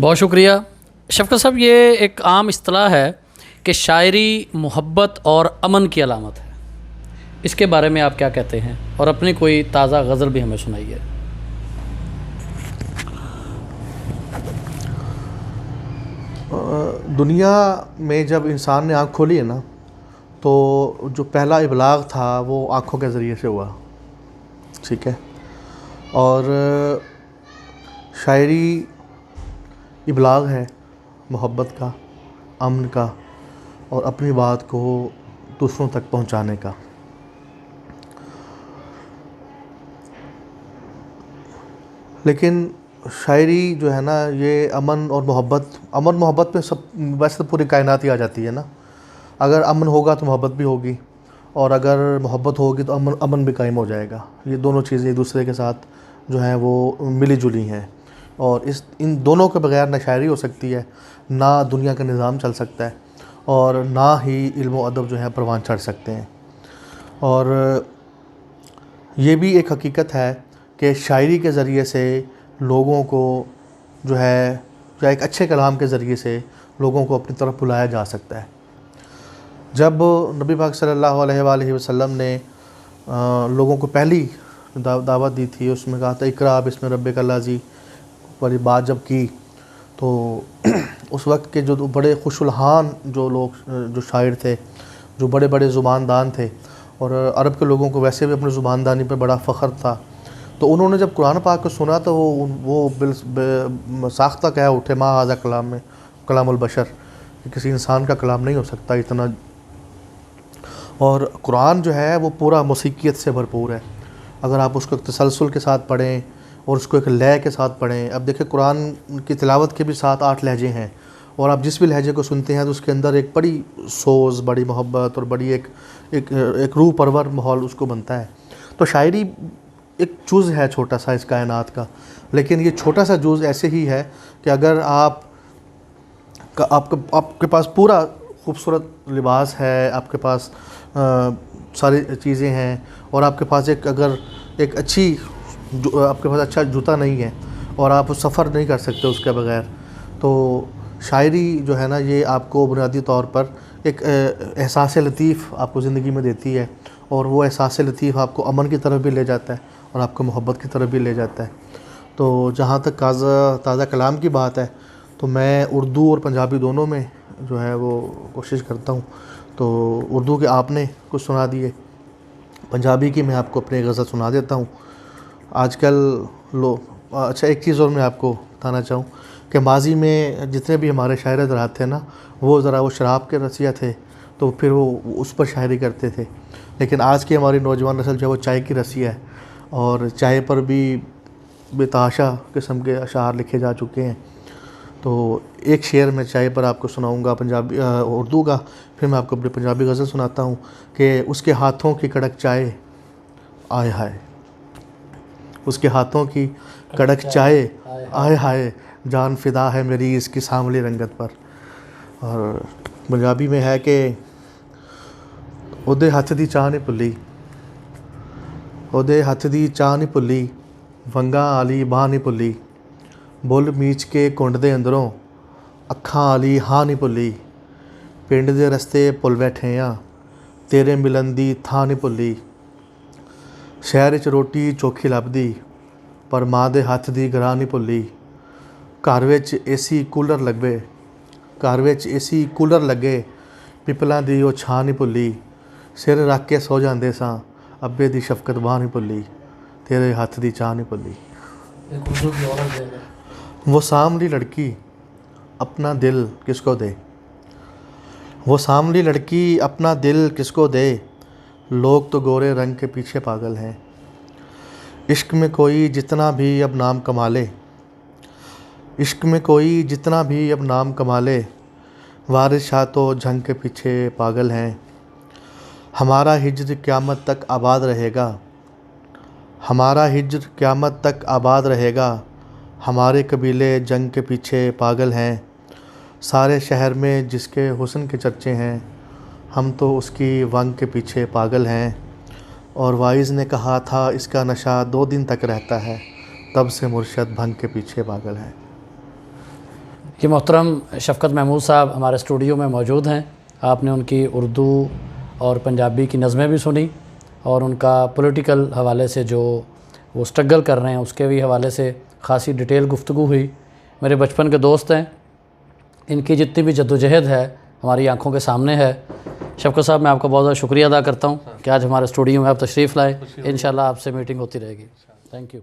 بہت شکریہ شفقت صاحب. یہ ایک عام اصطلاح ہے کہ شاعری محبت اور امن کی علامت ہے. اس کے بارے میں آپ کیا کہتے ہیں؟ اور اپنی کوئی تازہ غزل بھی ہمیں سنائیے. دنیا میں جب انسان نے آنکھ کھولی ہے نا، تو جو پہلا ابلاغ تھا وہ آنکھوں کے ذریعے سے ہوا. ٹھیک ہے. اور شاعری ابلاغ ہے محبت کا، امن کا، اور اپنی بات کو دوسروں تک پہنچانے کا. لیکن شاعری جو ہے نا، یہ امن اور محبت میں سب ویسے تو پوری کائنات ہی آ جاتی ہے نا. اگر امن ہوگا تو محبت بھی ہوگی، اور اگر محبت ہوگی تو امن بھی قائم ہو جائے گا. یہ دونوں چیزیں ایک دوسرے کے ساتھ جو ہیں وہ ملی جلی ہیں، اور ان دونوں کے بغیر نہ شاعری ہو سکتی ہے، نہ دنیا کا نظام چل سکتا ہے، اور نہ ہی علم و ادب جو ہے پروان چڑھ سکتے ہیں. اور یہ بھی ایک حقیقت ہے کہ شاعری کے ذریعے سے لوگوں کو جو ہے، یا ایک اچھے کلام کے ذریعے سے لوگوں کو اپنی طرف بلایا جا سکتا ہے. جب نبی پاک صلی اللہ علیہ وآلہ وسلم نے لوگوں کو پہلی دعوت دی تھی، اس میں کہا تھا اقرأ بسم ربک الذی والی بات جب کی، تو اس وقت کے جو بڑے خوش الحان جو شاعر تھے، جو بڑے بڑے زباندان تھے، اور عرب کے لوگوں کو ویسے بھی اپنی زباندانی پہ بڑا فخر تھا، تو انہوں نے جب قرآن پاک کو سنا تو وہ ساختہ کہہ اٹھے ما ھذا کلام البشر، کسی انسان کا کلام نہیں ہو سکتا اتنا. اور قرآن جو ہے وہ پورا موسیقیت سے بھرپور ہے. اگر آپ اس کو تسلسل کے ساتھ پڑھیں اور اس کو ایک لے کے ساتھ پڑھیں. اب دیکھیں قرآن کی تلاوت کے بھی 7-8 لہجے ہیں، اور آپ جس بھی لہجے کو سنتے ہیں تو اس کے اندر ایک بڑی سوز، بڑی محبت اور بڑی ایک روح پرور ماحول اس کو بنتا ہے. تو شاعری ایک جز ہے چھوٹا سا اس کائنات کا، لیکن یہ چھوٹا سا جز ایسے ہی ہے کہ اگر آپ کے پاس پورا خوبصورت لباس ہے، آپ کے پاس ساری چیزیں ہیں، اور آپ کے پاس ایک آپ کے پاس اچھا جوتا نہیں ہے، اور آپ سفر نہیں کر سکتے اس کے بغیر، تو شاعری جو ہے نا یہ آپ کو بنیادی طور پر ایک احساس لطیف آپ کو زندگی میں دیتی ہے، اور وہ احساس لطیف آپ کو امن کی طرف بھی لے جاتا ہے اور آپ کو محبت کی طرف بھی لے جاتا ہے. تو جہاں تک تازہ کلام کی بات ہے، تو میں اردو اور پنجابی دونوں میں جو ہے وہ کوشش کرتا ہوں. تو اردو کے آپ نے کچھ سنا دیے، پنجابی کی میں آپ کو اپنی غزل سنا دیتا ہوں. آج کل اچھا ایک چیز اور میں آپ کو بتانا چاہوں کہ ماضی میں جتنے بھی ہمارے شاعر حضرات تھے نا، وہ شراب کے رسیہ تھے، تو پھر وہ اس پر شاعری کرتے تھے. لیکن آج کی ہماری نوجوان نسل جو ہے وہ چائے کی رسیہ ہے، اور چائے پر بھی بے تحاشا قسم کے اشعار لکھے جا چکے ہیں. تو ایک شعر میں چائے پر آپ کو سناؤں گا اردو کا، پھر میں آپ کو اپنی پنجابی غزل سناتا ہوں کہ اس کے ہاتھوں کی کڑک چائے آئے ہائے، اس کے ہاتھوں کی کڑک چائے آئے ہائے، جان فدا ہے میری اس کی سانولی رنگت پر. اور پنجابی میں ہے کہ اودے ہاتھ دی چاہ نہیں بھلی، اودے ہاتھ دی چاہ نہیں بھلی، ونگاں والی باہ نہیں بھلی، بل میچ کے کنڈ دے اندروں اکھاں والی ہاں نہیں بھلی، پنڈ دے رستے بھل بیٹھے ہاں تیرے ملن دی تھاں نہیں بھلی، شہر وچ روٹی چوکھی لبدی پر ماں دے ہاتھ دی گراہ نہیں بھلی، گھر وچ اے سی کولر لگے پپلاں دی او چھاں نہیں بھلی، سر رکھ کے سو جاندے ساں ابے دی شفقت باہ نہیں بھلی، تیرے ہاتھ دی چاہ نہیں بھلی. وہ ساملی لڑکی اپنا دل کس کو دے، وہ ساملی لڑکی اپنا دل کس کو دے، لوگ تو گورے رنگ کے پیچھے پاگل ہیں، عشق میں کوئی جتنا بھی اب نام کما لے، عشق میں کوئی جتنا بھی اب نام کما لے، وارث شاہ تو جھنگ کے پیچھے پاگل ہیں، ہمارا ہجر قیامت تک آباد رہے گا، ہمارا ہجر قیامت تک آباد رہے گا، ہمارے قبیلے جنگ کے پیچھے پاگل ہیں، سارے شہر میں جس کے حسن کے چرچے ہیں، ہم تو اس کی ونگ کے پیچھے پاگل ہیں. اور وائز نے کہا تھا اس کا نشہ 2 دن تک رہتا ہے، تب سے مرشد بھنگ کے پیچھے پاگل ہے. یہ محترم شفقت محمود صاحب ہمارے اسٹوڈیو میں موجود ہیں. آپ نے ان کی اردو اور پنجابی کی نظمیں بھی سنی اور ان کا پولیٹیکل حوالے سے جو وہ اسٹرگل کر رہے ہیں اس کے بھی حوالے سے خاصی ڈیٹیل گفتگو ہوئی. میرے بچپن کے دوست ہیں, ان کی جتنی بھی جدوجہد ہے ہماری آنکھوں کے سامنے ہے. شفقت صاحب, میں آپ کا بہت زیادہ شکریہ ادا کرتا ہوں کہ آج ہمارے اسٹوڈیو میں آپ تشریف لائے. انشاءاللہ آپ سے میٹنگ ہوتی رہے گی. Thank you.